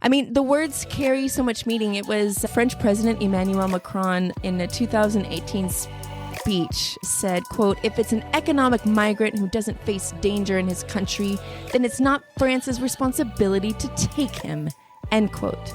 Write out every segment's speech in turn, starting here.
I mean, the words carry so much meaning. It was French President Emmanuel Macron in a 2018 speech said, quote, "If it's an economic migrant who doesn't face danger in his country, then it's not France's responsibility to take him," end quote.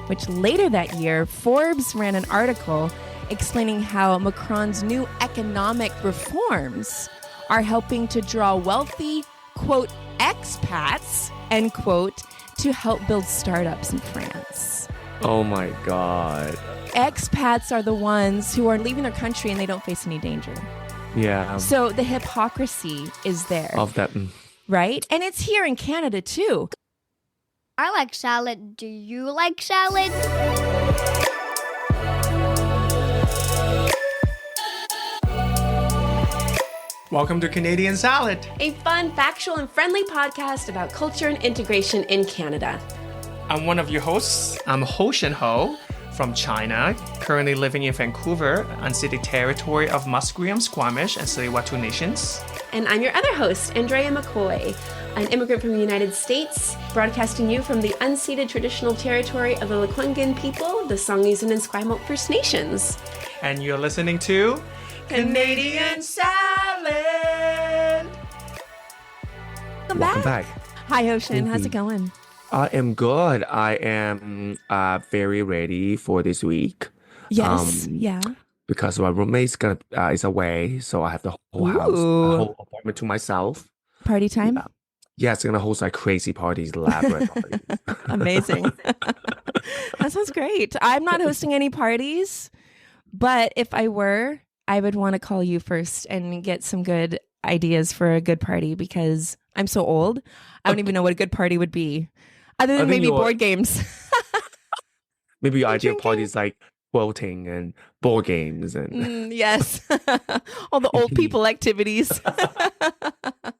Which later that year, Forbes ran an article explaining how Macron's new economic reforms are helping to draw wealthy, quote, expats, end quote, to help build startups in France. Oh my God. Expats are the ones who are leaving their country and they don't face any danger. Yeah. So the hypocrisy is there. Of that. Right? And it's here in Canada too. I like salad. Do you like salad? Welcome to Canadian Salad, a fun, factual, and friendly podcast about culture and integration in Canada. I'm one of your hosts. I'm Ho Shen Ho from China, currently living in Vancouver, unceded territory of Musqueam, Squamish, and Tsleil-Waututh nations. And I'm your other host, Andrea McCoy, an immigrant from the United States, broadcasting you from the unceded traditional territory of the Lekwungen people, the Songhees and Esquimalt First Nations. And you're listening to Canadian Salad. Welcome back. Hi, Ocean. How's it going? I am good. I am very ready for this week. Yes. Yeah. Because my roommate's is away, so I have the whole house, the whole apartment to myself. Party time? Yeah, it's gonna host like crazy parties, elaborate parties. Amazing. That sounds great. I'm not hosting any parties, but if I were, I would want to call you first and get some good ideas for a good party because I'm so old. I don't even know what a good party would be, other than maybe board games. Maybe your ideal party is like quilting and board games and yes, all the old people activities.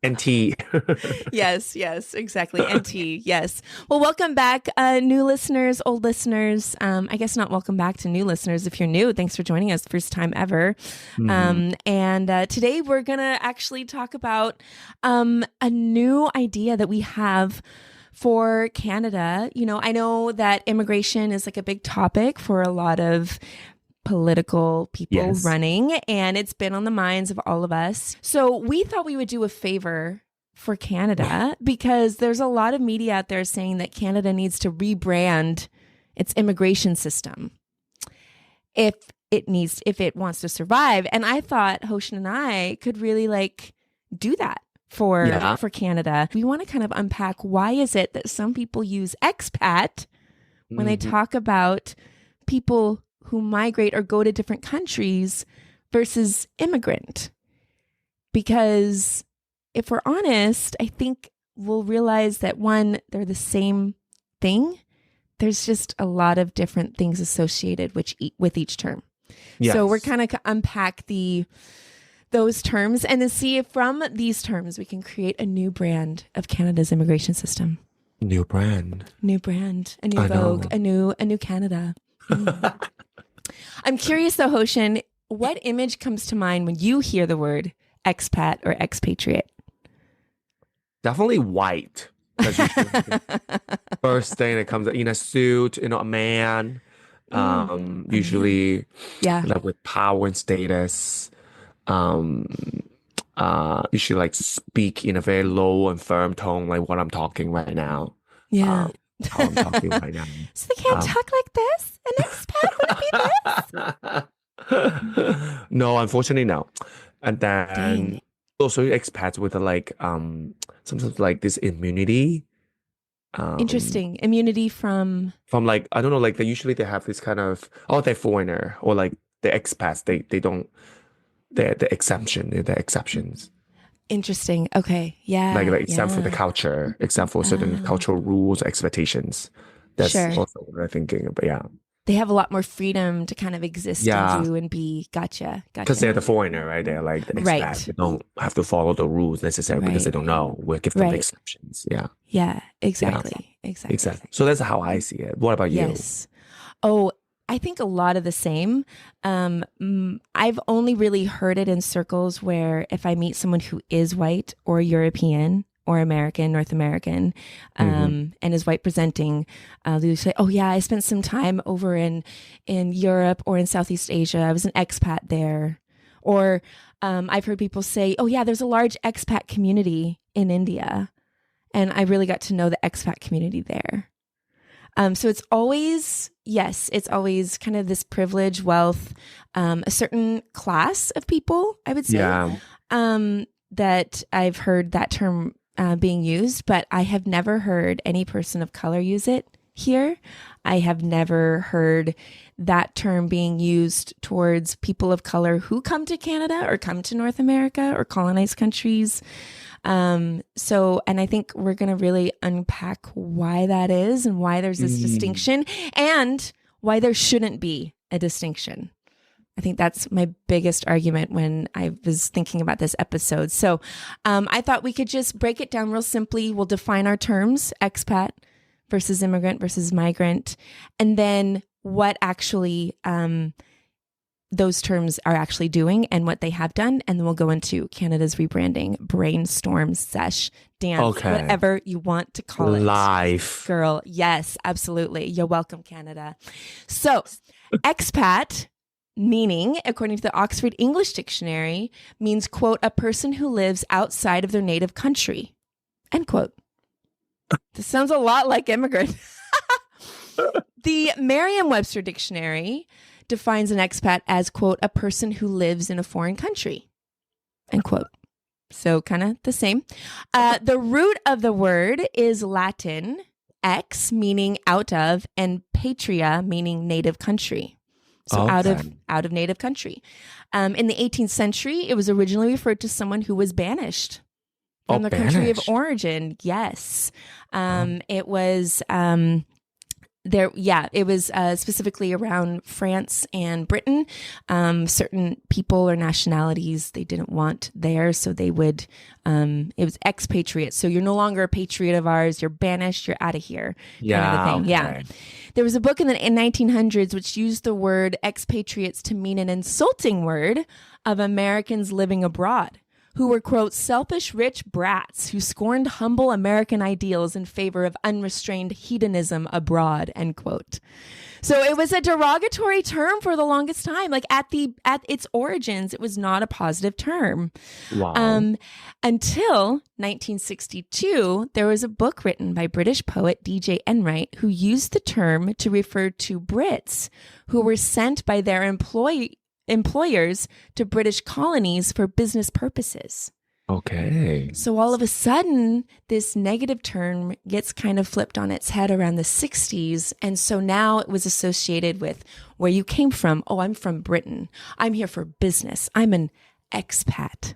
and tea. Yes, exactly. And tea, yes. Well, welcome back, new listeners, old listeners. I guess not welcome back to new listeners. If you're new, thanks for joining us. First time ever. And today we're going to actually talk about a new idea that we have for Canada. You know, I know that immigration is like a big topic for a lot of political people running, and it's been on the minds of all of us. So we thought we would do a favor for Canada because there's a lot of media out there saying that Canada needs to rebrand its immigration system if it wants to survive. And I thought Hoshin and I could really do that for Canada. We want to kind of unpack why is it that some people use expat when they talk about people who migrate or go to different countries versus immigrant. Because if we're honest, I think we'll realize that one, they're the same thing. There's just a lot of different things associated with each term. Yes. So we're kind of unpack those terms and to see if from these terms we can create a new brand of Canada's immigration system. New brand, a new Vogue, a new Canada. I'm curious though, Hoshin, what image comes to mind when you hear the word expat or expatriate? Definitely white. First thing that comes in a suit, a man, usually with power and status. Usually speak in a very low and firm tone, like what I'm talking right now. Yeah. How I'm talking right now. So they can't talk like this? An expat would be this? No, unfortunately, no. And then also expats with sometimes this immunity. Interesting. Immunity from I don't know, they usually they have this kind of, they're foreigner or the expats, they don't, they're the exceptions. Interesting. Okay. Yeah. Except for the culture, except for certain cultural rules, expectations. That's also what I'm thinking. But yeah. They have a lot more freedom to kind of exist and do and be. Gotcha. Because they're the foreigner, right? They're like the expat. Right. They don't have to follow the rules necessarily because they don't know. We'll give them exceptions. Yeah. Yeah, exactly. Yeah. Exactly. So that's how I see it. What about you? Yes. Oh, I think a lot of the same. I've only really heard it in circles where if I meet someone who is white or European or American, North American, and is white presenting, they say, "Oh yeah, I spent some time over in Europe or in Southeast Asia. I was an expat there." Or I've heard people say, "Oh yeah, there's a large expat community in India, and I really got to know the expat community there." So it's always kind of this privilege, wealth, a certain class of people, I would say, that I've heard that term being used, but I have never heard any person of color use it here. I have never heard that term being used towards people of color who come to Canada or come to North America or colonized countries. And I think we're going to really unpack why that is and why there's this distinction and why there shouldn't be a distinction. I think that's my biggest argument when I was thinking about this episode. So I thought we could just break it down real simply. We'll define our terms, expat versus immigrant versus migrant, and then what actually those terms are actually doing and what they have done. And then we'll go into Canada's rebranding, brainstorm, sesh, dance, whatever you want to call it. Life. Girl, yes, absolutely. You're welcome, Canada. So expat, meaning, according to the Oxford English Dictionary, means, quote, a person who lives outside of their native country, end quote. This sounds a lot like immigrant. The Merriam-Webster Dictionary defines an expat as, quote, a person who lives in a foreign country, end quote. So kind of the same. The root of the word is Latin, ex, meaning out of, and patria, meaning native country. So out of native country. In the 18th century, it was originally referred to someone who was banished from the country of origin. Yes. It was it was specifically around France and Britain. Certain people or nationalities they didn't want there, so they would, it was expatriate. So you're no longer a patriot of ours, you're banished, you're out of here. Yeah. Kind of thing. Okay. Yeah. There was a book in the 1900s which used the word expatriates to mean an insulting word of Americans living abroad, who were, quote, selfish rich brats who scorned humble American ideals in favor of unrestrained hedonism abroad, end quote. So it was a derogatory term for the longest time. Like at its origins, it was not a positive term. Wow. Until 1962, there was a book written by British poet D.J. Enright who used the term to refer to Brits who were sent by their employers to British colonies for business purposes. Okay. So all of a sudden, this negative term gets kind of flipped on its head around the 60s. And so now it was associated with where you came from. Oh, I'm from Britain. I'm here for business. I'm an expat.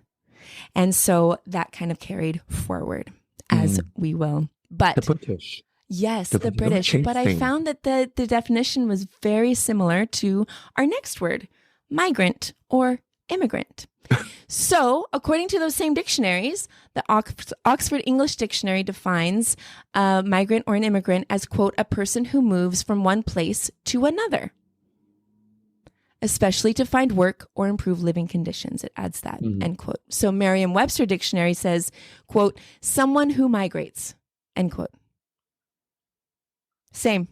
And so that kind of carried forward, as we will. But the British. Yes, the British. But I found that the definition was very similar to our next word, migrant or immigrant. So, according to those same dictionaries, the Oxford English Dictionary defines a migrant or an immigrant as, quote, a person who moves from one place to another, especially to find work or improve living conditions. It adds that, end quote. So Merriam-Webster Dictionary says, quote, someone who migrates, end quote. Same.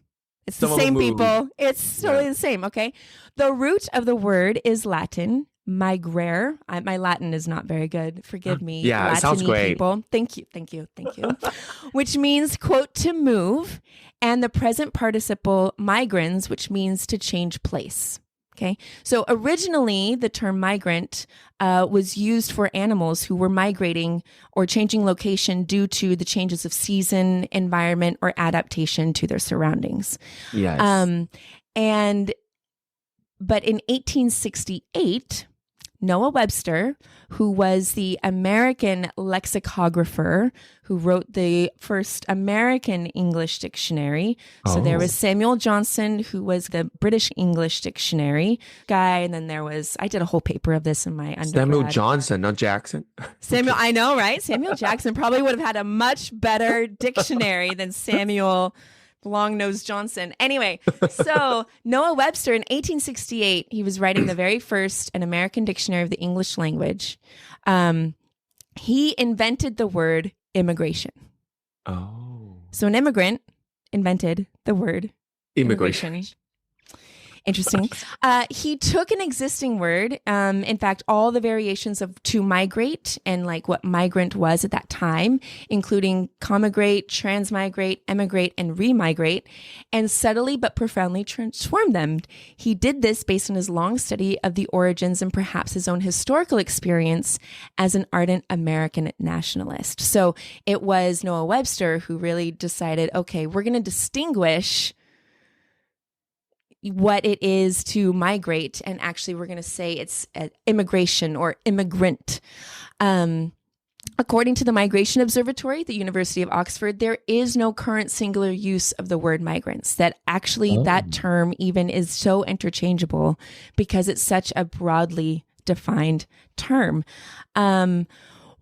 It's the same people. It's totally the same, okay? The root of the word is Latin, migrare. My Latin is not very good. Forgive me. Yeah, Latin-y it sounds great. People. Thank you. Which means, quote, to move, and the present participle migrans, which means to change place. Okay, so originally the term migrant was used for animals who were migrating or changing location due to the changes of season, environment, or adaptation to their surroundings. Yes. But in 1868, Noah Webster, who was the American lexicographer who wrote the first American English dictionary. So there was Samuel Johnson, who was the British English dictionary guy. And then there was, I did a whole paper of this in my undergrad. Samuel Johnson, not Jackson. Samuel, I know, right? Samuel Jackson probably would have had a much better dictionary than Samuel Long-Nosed Johnson. Anyway, so Noah Webster in 1868, he was writing the very first an American dictionary of the English language. He invented the word immigration. Oh. So an immigrant invented the word Immigration. Interesting. He took an existing word, in fact, all the variations of to migrate and like what migrant was at that time, including commigrate, transmigrate, emigrate, and remigrate, and subtly but profoundly transformed them. He did this based on his long study of the origins and perhaps his own historical experience as an ardent American nationalist. So it was Noah Webster who really decided, okay, we're going to distinguish what it is to migrate, and actually we're going to say it's immigration or immigrant. According to the Migration Observatory at the University of Oxford, there is no current singular use of the word migrants. That actually that term even is so interchangeable because it's such a broadly defined term.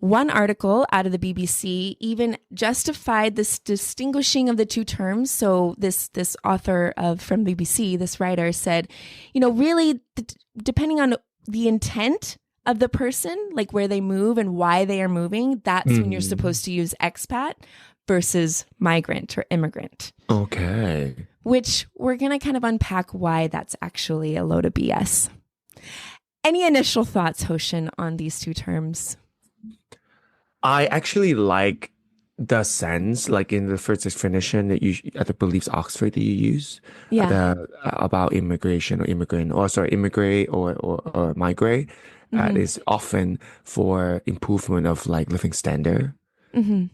One article out of the BBC even justified this distinguishing of the two terms. So this author from BBC, this writer said, really depending on the intent of the person, like where they move and why they are moving, that's when you're supposed to use expat versus migrant or immigrant. Okay. Which we're going to kind of unpack why that's actually a load of BS. Any initial thoughts, Hoshin, on these two terms? I actually like the sense, like in the first definition that I believe it's Oxford that you use, about immigration or immigrant, or sorry, immigrate or migrate, is often for improvement of like living standard. Mm-hmm.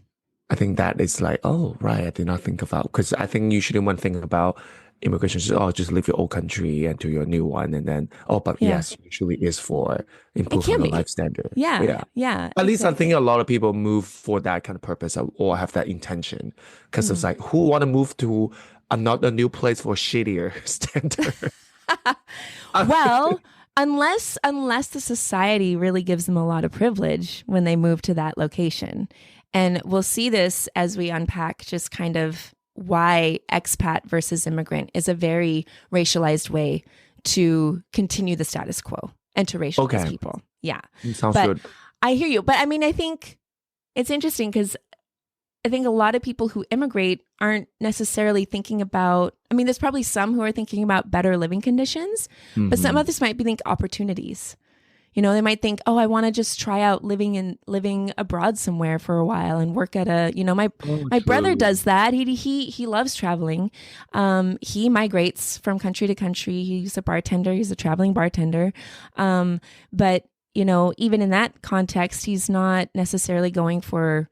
I think that is like, oh, right, I did not think about, because I think usually one thing about immigration is, just leave your old country and to your new one, and then, yes, usually is for improvement of life standard. Yeah. At least I think a lot of people move for that kind of purpose or have that intention, because it's like, who want to move to a new place for a shittier standard? Well, unless the society really gives them a lot of privilege when they move to that location. And we'll see this as we unpack just kind of why expat versus immigrant is a very racialized way to continue the status quo and to racialize people. Yeah. Sounds good. I hear you. But I mean, I think it's interesting because I think a lot of people who immigrate aren't necessarily thinking about, I mean, there's probably some who are thinking about better living conditions, but some others might be thinking opportunities. They might think, I want to just try out living abroad somewhere for a while and work at my brother does that. He loves traveling. He migrates from country to country. He's a bartender. He's a traveling bartender. But even in that context, he's not necessarily going for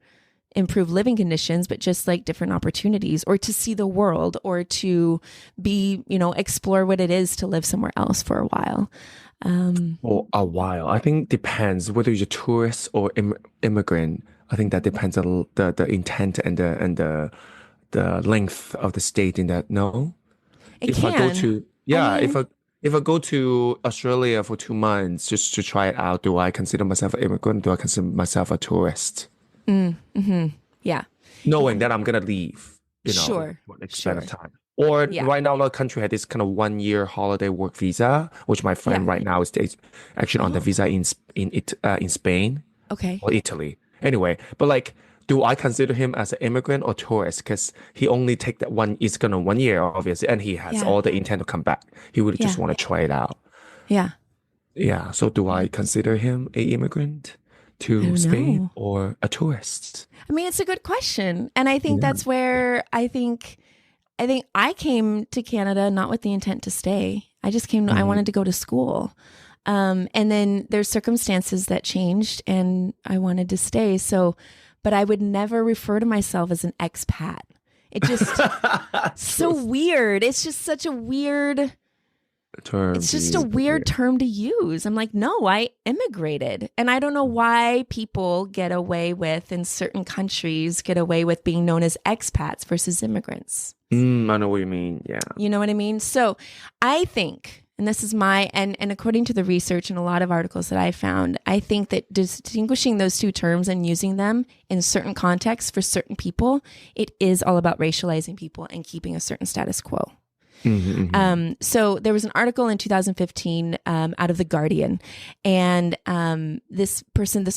improved living conditions, but just like different opportunities, or to see the world, or to be, explore what it is to live somewhere else for a while. For a while, I think depends whether you're a tourist or immigrant. I think that depends on the intent and the length of the stay in that. No, if I go to Australia for 2 months just to try it out, do I consider myself an immigrant? Do I consider myself a tourist? Yeah, knowing that I'm gonna leave, for an extended time. Or right now, the country had this kind of 1 year holiday work visa, which my friend right now is actually on the visa in Spain, or Italy. Anyway, but like, do I consider him as an immigrant or tourist? Because he only take that one. It's gonna 1 year, obviously, and he has all the intent to come back. He would just want to try it out. Yeah. So do I consider him a immigrant to Spain or a tourist? I mean, it's a good question, and I think that's where I think I came to Canada not with the intent to stay. I just came, I wanted to go to school. And then there's circumstances that changed and I wanted to stay. So, but I would never refer to myself as an expat. It just, so weird. It's just such a weird term. It's just a weird term to use. I'm like, no, I immigrated. And I don't know why people get away with, in certain countries, get away with being known as expats versus immigrants. I know what you mean. Yeah. You know what I mean? So I think, and this is and according to the research and a lot of articles that I found, I think that distinguishing those two terms and using them in certain contexts for certain people, it is all about racializing people and keeping a certain status quo. So there was an article in 2015 out of The Guardian, and this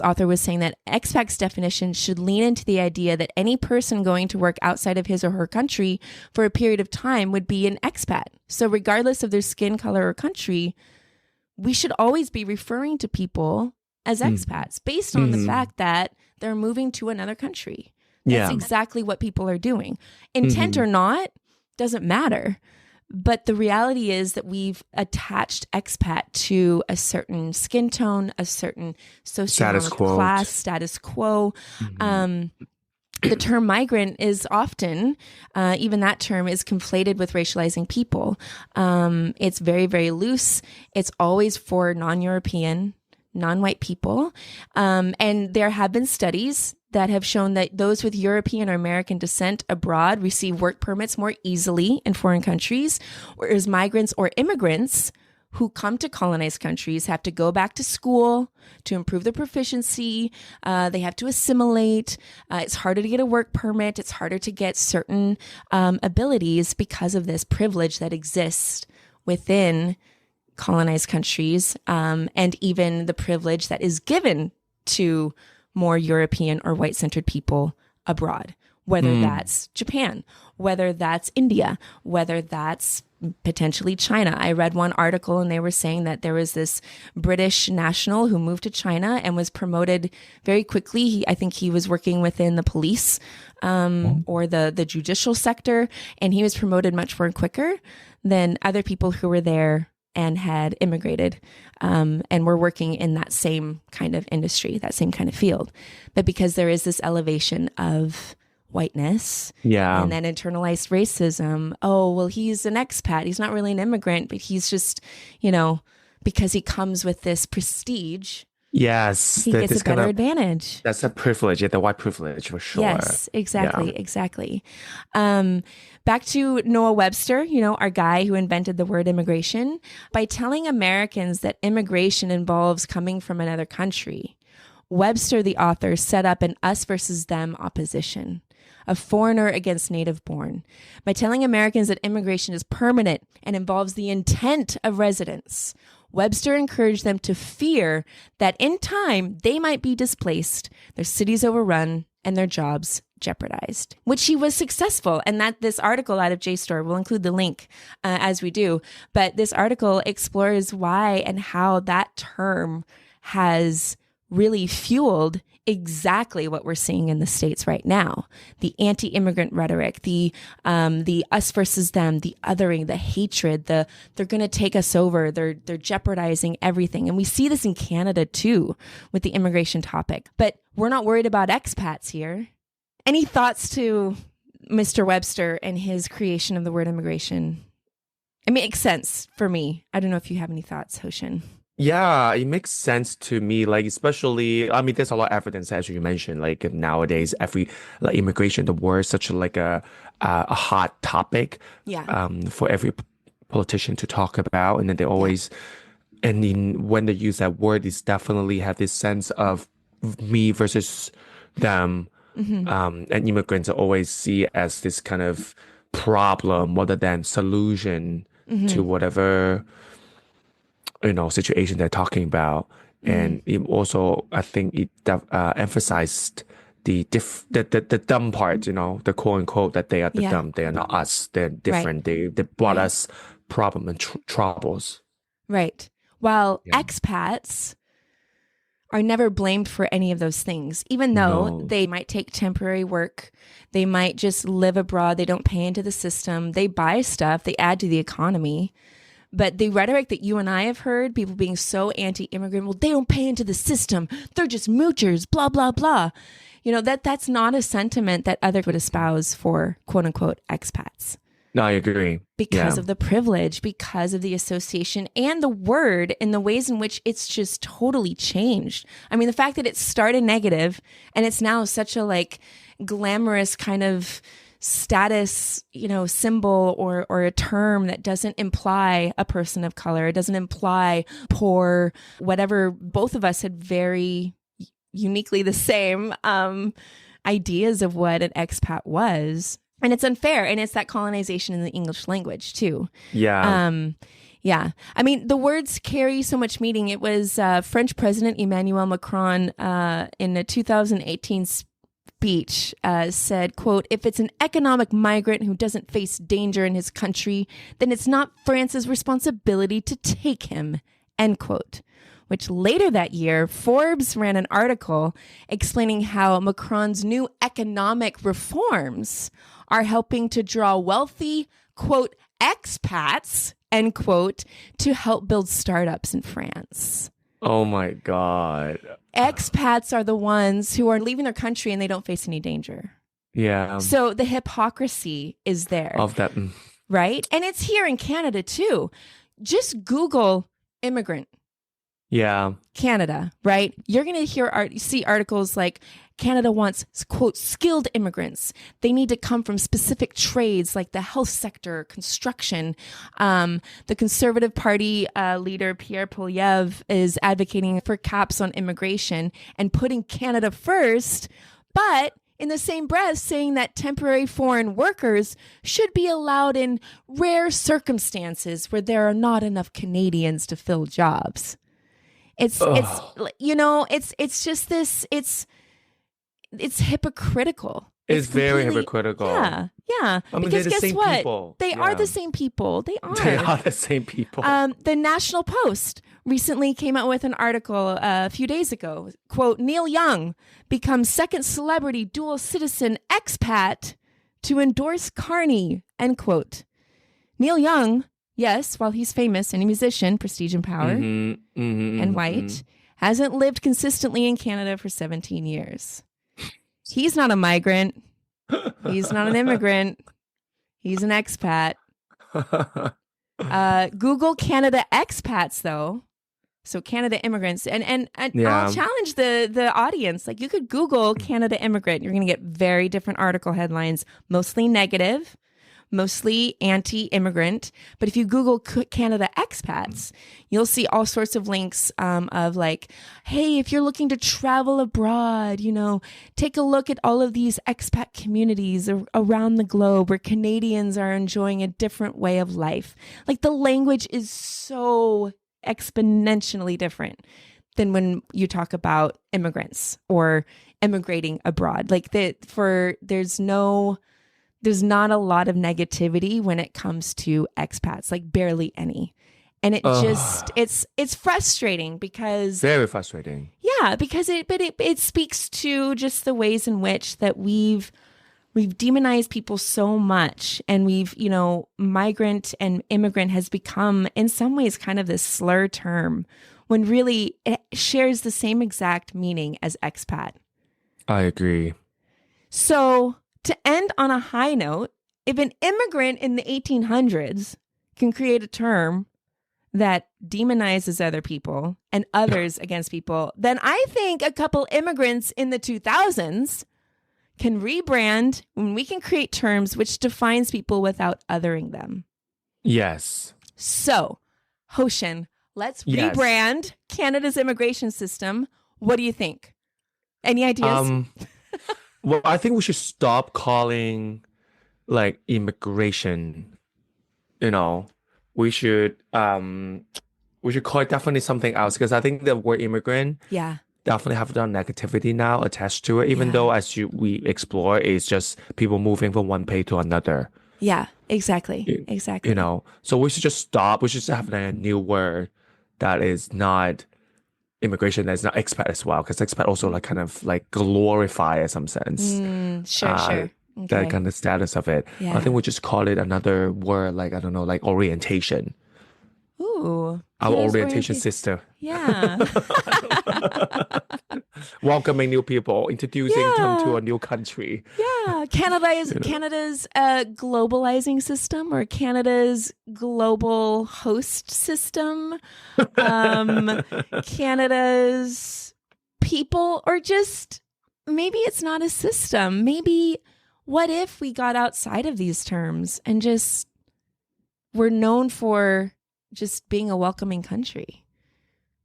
author was saying that expat's definition should lean into the idea that any person going to work outside of his or her country for a period of time would be an expat. So regardless of their skin color or country, we should always be referring to people as expats based on the fact that they're moving to another country. That's exactly what people are doing. Intent or not, doesn't matter. But the reality is that we've attached expat to a certain skin tone, a certain socioeconomic class, status quo. The term migrant is often, even that term is conflated with racializing people. It's very, very loose. It's always for non-European, non-white people. And there have been studies that have shown that those with European or American descent abroad receive work permits more easily in foreign countries, whereas migrants or immigrants who come to colonized countries have to go back to school to improve their proficiency. They have to assimilate. It's harder to get a work permit. It's harder to get certain abilities because of this privilege that exists within colonized countries, and even the privilege that is given to more European or white-centered people abroad, whether that's Japan, whether that's India, whether that's potentially China. I read one article and they were saying that there was this British national who moved to China and was promoted very quickly. I think he was working within the police or the judicial sector, and he was promoted much more quicker than other people who were there and had immigrated and were working in that same kind of industry, that same kind of field. But because there is this elevation of whiteness and then internalized racism, oh, well, he's an expat. He's not really an immigrant, but he's just, because he comes with this prestige. Yes. He gets a better advantage. That's a privilege, the white privilege for sure. Yes, exactly, exactly. Back to Noah Webster, our guy who invented the word immigration. By telling Americans that immigration involves coming from another country, Webster, the author, set up an us versus them opposition, a foreigner against native born. By telling Americans that immigration is permanent and involves the intent of residence, Webster encouraged them to fear that in time they might be displaced, their cities overrun, and their jobs jeopardized, which he was successful. And that this article out of JSTOR, we'll include the link as we do, but this article explores why and how that term has really fueled exactly what we're seeing in the States right now. The anti-immigrant rhetoric, the us versus them, the othering, the hatred, they're going to take us over. They're jeopardizing everything. And we see this in Canada too with the immigration topic. But we're not worried about expats here. Any thoughts to Mr. Webster and his creation of the word immigration? It makes sense for me. I don't know if you have any thoughts, Hoshin. Yeah, it makes sense to me. Especially, there's a lot of evidence, as you mentioned. Nowadays, immigration, the word is such a hot topic. For every politician to talk about, and then they always, when they use that word, it's definitely have this sense of me versus them. And immigrants are always see as this kind of problem rather than solution to whatever situation they're talking about. And it also, I think it emphasized the dumb part, the quote unquote, that they are the dumb, they are not us, they're different, they brought us problem and troubles. Right. While expats are never blamed for any of those things, even though they might take temporary work, they might just live abroad, they don't pay into the system, they buy stuff, they add to the economy. But the rhetoric that you and I have heard, people being so anti-immigrant, well, they don't pay into the system, they're just moochers, blah, blah, blah. That's not a sentiment that others would espouse for quote unquote expats. No, I agree. Because of the privilege, because of the association and the word and the ways in which it's just totally changed. The fact that it started negative and it's now such a glamorous kind of status, symbol or a term that doesn't imply a person of color. It doesn't imply poor, whatever. Both of us had very uniquely the same ideas of what an expat was. And it's unfair. And it's that colonization in the English language, too. Yeah. Yeah. I mean, the words carry so much meaning. It was French President Emmanuel Macron in a 2018 speech said, quote, "If it's an economic migrant who doesn't face danger in his country, then it's not France's responsibility to take him," end quote. Which later that year, Forbes ran an article explaining how Macron's new economic reforms are helping to draw wealthy, quote, expats, end quote, to help build startups in France. Oh my God. Expats are the ones who are leaving their country and they don't face any danger. Yeah. So the hypocrisy is there. Of that. Right? And it's here in Canada too. Just Google immigrant. Yeah. Canada, right? You're going to see articles like Canada wants, quote, skilled immigrants. They need to come from specific trades like the health sector, construction. The Conservative Party leader, Pierre Poilievre, is advocating for caps on immigration and putting Canada first, but in the same breath saying that temporary foreign workers should be allowed in rare circumstances where there are not enough Canadians to fill jobs. It's just this, it's hypocritical. It's very hypocritical. Yeah. I mean, because they're the guess same what? people. They Yeah. are the same people. They are. They are the same people. The National Post recently came out with an article a few days ago. Quote, "Neil Young becomes second celebrity dual citizen expat to endorse Carney," end quote. Neil Young, yes, while he's famous and a musician, prestige and power, and white, hasn't lived consistently in Canada for 17 years. He's not a migrant. He's not an immigrant. He's an expat. Google Canada expats, though. So Canada immigrants. And I'll challenge the audience. Like, you could Google Canada immigrant. You're going to get very different article headlines, mostly negative, mostly anti-immigrant. But if you Google Canada expats, you'll see all sorts of links of like, hey, if you're looking to travel abroad, take a look at all of these expat communities around the globe where Canadians are enjoying a different way of life. Like, the language is so exponentially different than when you talk about immigrants or immigrating abroad. Like, there's not a lot of negativity when it comes to expats, like barely any. And it just, it's frustrating because... Very frustrating. Yeah, because it speaks to just the ways in which that we've demonized people so much. And migrant and immigrant has become in some ways kind of this slur term when really it shares the same exact meaning as expat. I agree. So... to end on a high note, if an immigrant in the 1800s can create a term that demonizes other people and others against people, then I think a couple immigrants in the 2000s can rebrand when we can create terms which defines people without othering them. Yes. So, Hoshin, let's rebrand Canada's immigration system. What do you think? Any ideas? Well, I think we should stop calling like immigration. We should call it definitely something else, because I think the word immigrant definitely have the negativity now attached to it, even though we explore it's just people moving from one place to another. Yeah, exactly. Exactly. So we should just stop. We should just have a new word that is not immigration, that's not expat as well, because expat also like kind of like glorify in some sense. Sure. Okay. That kind of status of it. Yeah. I think we just call it another word, like, I don't know, like orientation. Ooh. Our orientation system. Yeah. Welcoming new people, introducing them to a new country. Yeah. Canada's globalizing system, or Canada's global host system. Canada's people, or just maybe it's not a system. Maybe what if we got outside of these terms and just we're known for just being a welcoming country?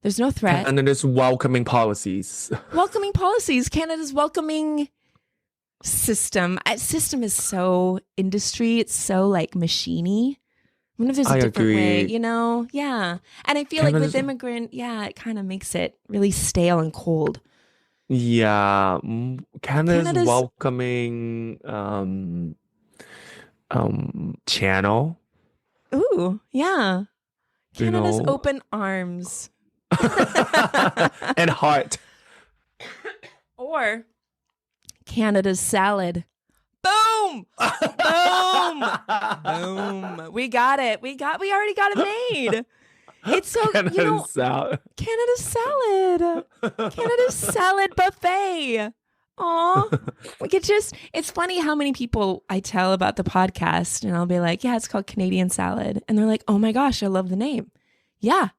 There's no threat. And then there's welcoming policies. Welcoming policies. Canada's welcoming system. System is so industry. It's so like machiney. I wonder if there's a different way, agree. Yeah. And I feel like with immigrant, it kind of makes it really stale and cold. Yeah, Canada's Canada's welcoming channel, Ooh, yeah. you Canada's know, open arms. and heart. Or Canada's salad. Boom! Boom! Boom. We got it. We already got it made. It's so, Canada's salad. Canada's salad. Canada's salad buffet. Aw. It's funny how many people I tell about the podcast and I'll be like, yeah, it's called Canadian salad. And they're like, oh my gosh, I love the name. Yeah.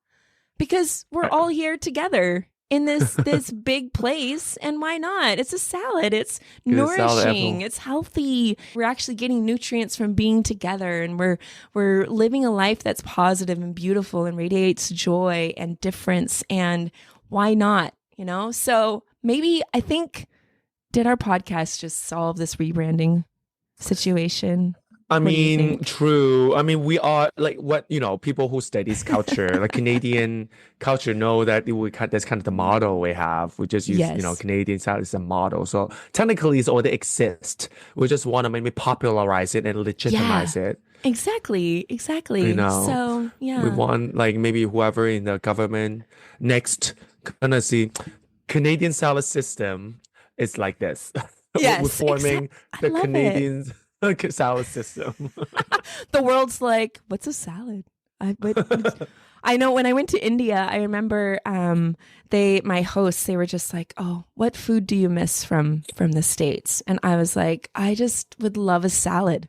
Because we're all here together in this big place, and why not? It's a salad. It's nourishing. It's healthy. We're actually getting nutrients from being together, and we're living a life that's positive and beautiful and radiates joy and difference. And why not? So maybe I think, did our podcast just solve this rebranding situation? I mean, true. I mean, we are like people who studies culture, like Canadian culture, know that that's kind of the model we have. We just use, Canadian salad as a model. So technically, it's already exists. We just want to maybe popularize it and legitimize it. Exactly. So yeah, we want like maybe whoever in the government next gonna see Canadian salad system is like this. Yes, we're forming the Canadian salad system. The world's like, what's a salad? I know when I went to India, I remember my hosts, they were just like, oh, what food do you miss from the States? And I was like, I just would love a salad.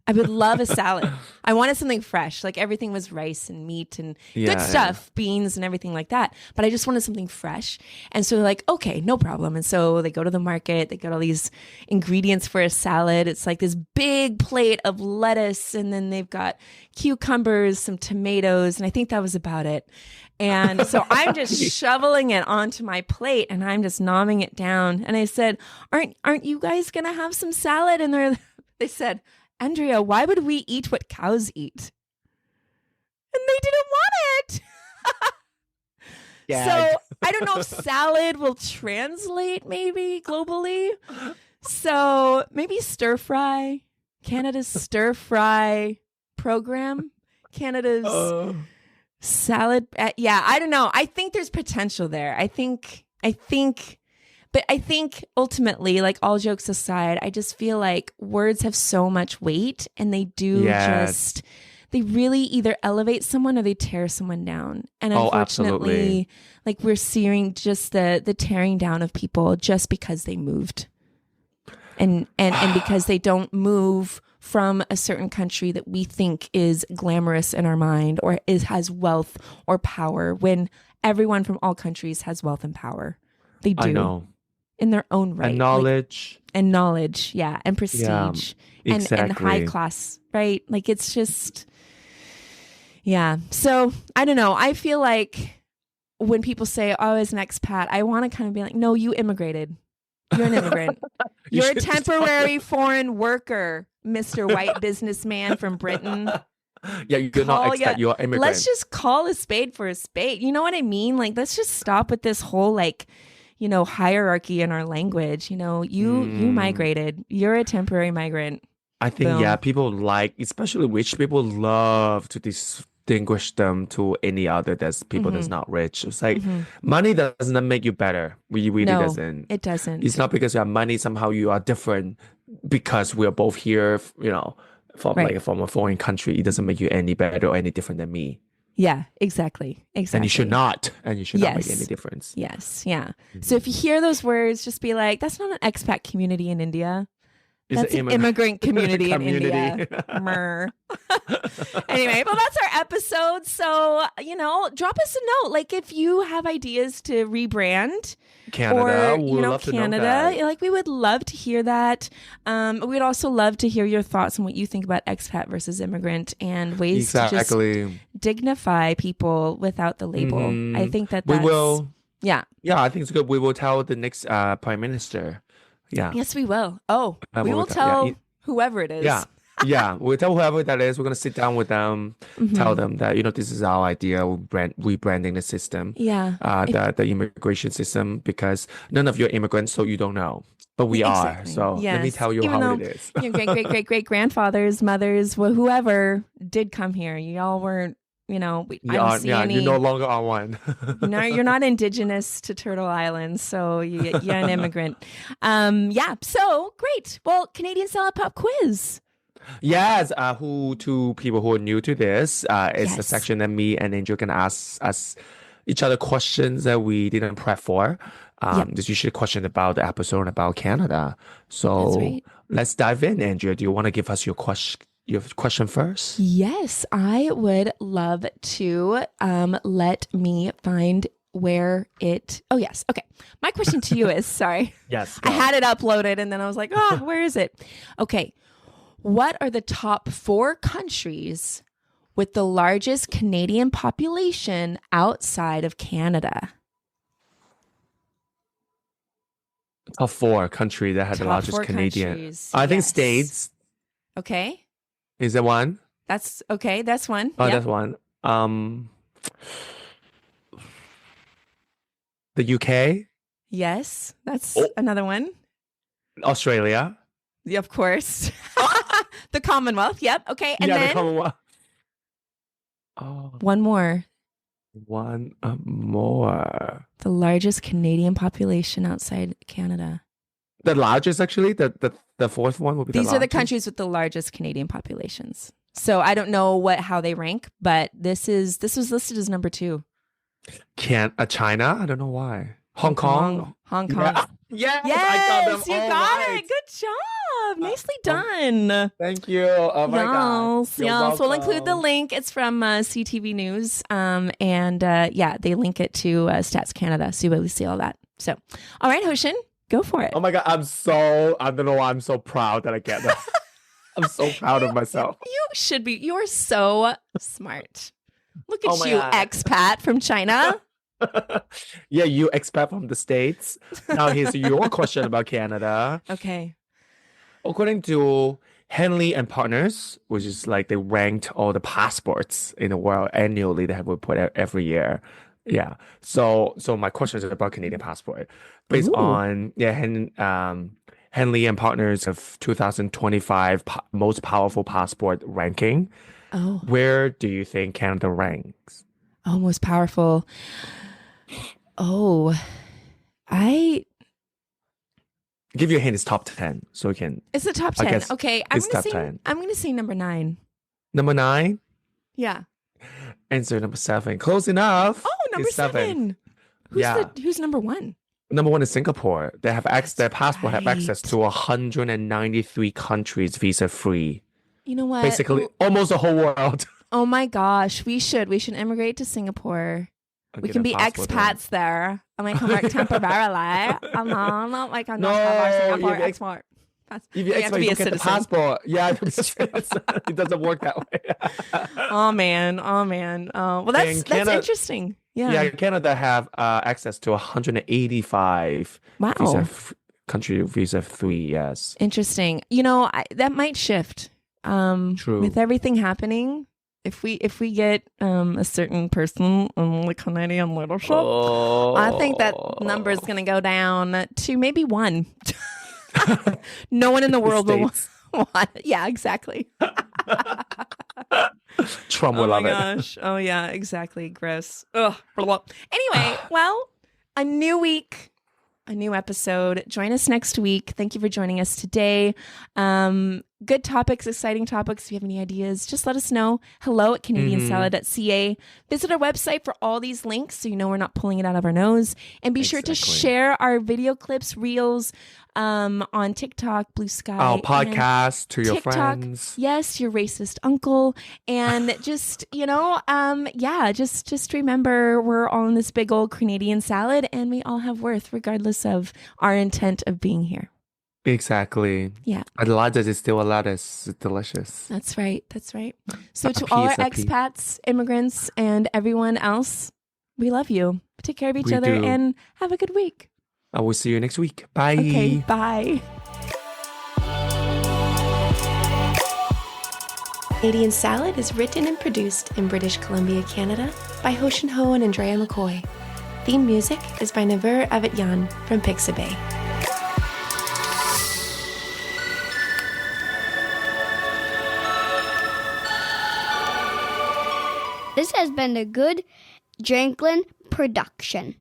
I would love a salad. I wanted something fresh. Like everything was rice and meat and good stuff, beans and everything like that. But I just wanted something fresh. And so they're like, okay, no problem. And so they go to the market. They get all these ingredients for a salad. It's like this big plate of lettuce. And then they've got cucumbers, some tomatoes. And I think that was about it. And so I'm just shoveling it onto my plate and I'm just nomming it down. And I said, aren't you guys going to have some salad? And they said, Andrea, why would we eat what cows eat? And they didn't want it. So I don't know if salad will translate maybe globally. So maybe stir fry, Canada's stir fry program, Canada's salad. I don't know. I think there's potential there. I think ultimately, like all jokes aside, I just feel like words have so much weight and they do they really either elevate someone or they tear someone down. And unfortunately, like we're seeing just the tearing down of people just because they moved. And because they don't move from a certain country that we think is glamorous in our mind or has wealth or power, when everyone from all countries has wealth and power. They do. I know. In their own right. And knowledge. And prestige. Exactly. And high class, right? Like it's just, So I don't know. I feel like when people say, oh, as an expat, I want to kind of be like, no, you immigrated. You're an immigrant. You're a temporary foreign worker, Mr. White businessman from Britain. Yeah, you're not expat, you're immigrant. Let's just call a spade for a spade. You know what I mean? Like, let's just stop with this whole like, hierarchy in our language. You migrated. You're a temporary migrant. I think, people especially rich people love to distinguish them to any other that's people that's not rich. It's like money doesn't make you better. Really doesn't. It doesn't. It's not because you have money, somehow you are different because we are both here, from a foreign country. It doesn't make you any better or any different than me. Yeah, exactly. And you should not. And you should not make any difference. Yes, yeah. So if you hear those words, just be like, that's not an expat community in India. That's an immigrant community in India. Anyway, well, that's our episode. So, drop us a note. Like if you have ideas to rebrand Canada, or, Canada, like we would love to hear that. We'd also love to hear your thoughts on what you think about expat versus immigrant and ways to just dignify people without the label. I think that's... We will. Yeah. Yeah, I think it's good. We will tell the next prime minister Yeah. Yes, we will. Oh, we we will will tell whoever it is. Yeah. Yeah. We'll tell whoever that is. We're going to sit down with them, tell them that, this is our idea. We're rebranding the system, Yeah. the immigration system, because none of you are immigrants, so you don't know. But we are. Exactly. So let me Yes. tell you Even how though it is. your great grandfathers, mothers, whoever did come here, y'all weren't, I don't see any. You no longer are one. No, you're not indigenous to Turtle Island, so you're an immigrant. So great. Well, Canadian Salad Pop quiz. Yes, to people who are new to this, it's a Yes. section that me and Angel can ask us each other questions that we didn't prep for. There's usually a question about the episode about Canada. So That's right. let's dive in, Andrea. Do you want to give us your question first? Yes, I would love to. Let me find where it. Oh, yes. Okay. My question to you is, sorry. Yes. I had it uploaded and then I was like, where is it? Okay. What are the top 4 countries with the largest Canadian population outside of Canada? Top 4 country that had the Top largest 4 Canadian. countries, I think yes. States. Okay. Is that one? That's okay. That's one. Oh, Yep. that's one. The UK, Yes. That's Oh. another one. Australia. Yeah, of course. The Commonwealth. Yep. Okay. And the then Commonwealth. Oh, one more. one more. The largest Canadian population outside Canada. The largest, actually. The fourth one will be These are the largest. countries with the largest Canadian populations. So I don't know how they rank, but this was listed as number 2. China? I don't know why. Hong Kong. Hong Kong. Yeah. Yes, Yes, I got them you all got right. it. Good job. Nicely done. Thank you. Oh my God. Yes, You're yes. We'll include the welcome. link. It's from CTV News. They link it to Stats Canada. So you will see all that. So, all right, Hoshin, go for it. Oh my God. I don't know why I'm so proud that I get that. I'm so proud of myself. You should be. You're so smart. Look at Oh my you, God. expat from China. Yeah, you expect from the States. Now here's your question about Canada. Okay. According to Henley and Partners, which is like they ranked all the passports in the world annually, they have report every year. Yeah. So my question is about Canadian passport. Based Ooh. on Henley and Partners of 2025 most powerful passport ranking. Oh, Where do you think Canada ranks? most powerful. Oh, Give you a hint, it's top 10. So we can. it's the top I 10. guess Okay, I'm it's gonna top say 10. I'm gonna say number 9. Number 9, Yeah. answer number 7. Close enough. Oh, number It's 7. Who's number 1? Number 1 is Singapore. They have their passport have access right. to 193 countries visa free. You know what? Basically, almost the whole world. Oh my gosh, we should immigrate to Singapore. We Get can a be passport there. expats there. I mean, come work temporarily. Not like I'm No, not have our Singapore you'd be export. If you have to be you a don't get the citizen. passport. Yeah, it doesn't work that way. Oh man. Well, that's Canada- interesting. Yeah. Yeah, Canada have access to 185 Wow. country visa free. Yes. Interesting. That might shift. True. With everything happening, if we get a certain person in the Canadian leadership, I think that number is going to go down to maybe 1. No one in the world will States. want. Yeah, exactly. Trump will love my it. gosh. Oh yeah, exactly. Gross. Ugh. Blah, blah. Anyway, well, a new week, a new episode. Join us next week. Thank you for joining us today. Good topics, exciting topics. If you have any ideas, just let us know. Hello at canadiansalad.ca. Visit our website for all these links so you know we're not pulling it out of our nose. And be sure to Exactly. share our video clips, reels on TikTok, Blue Sky. Our and podcast to your TikTok. friends. Yes, your racist uncle. And just, just remember we're all in this big old Canadian salad and we all have worth regardless of our intent of being here. Exactly. Yeah. A lettuce is still a lettuce. It's delicious. That's right. So A to all our pea is a pea. expats, immigrants, and everyone else, we love you. Take care of each We other do. and have a good week. I will see you next week. Bye. Okay, bye. Canadian Salad is written and produced in British Columbia, Canada by Hoshin Ho and Andrea McCoy. Theme music is by Naver Avetyan from Pixabay. This has been a good Drinklin production.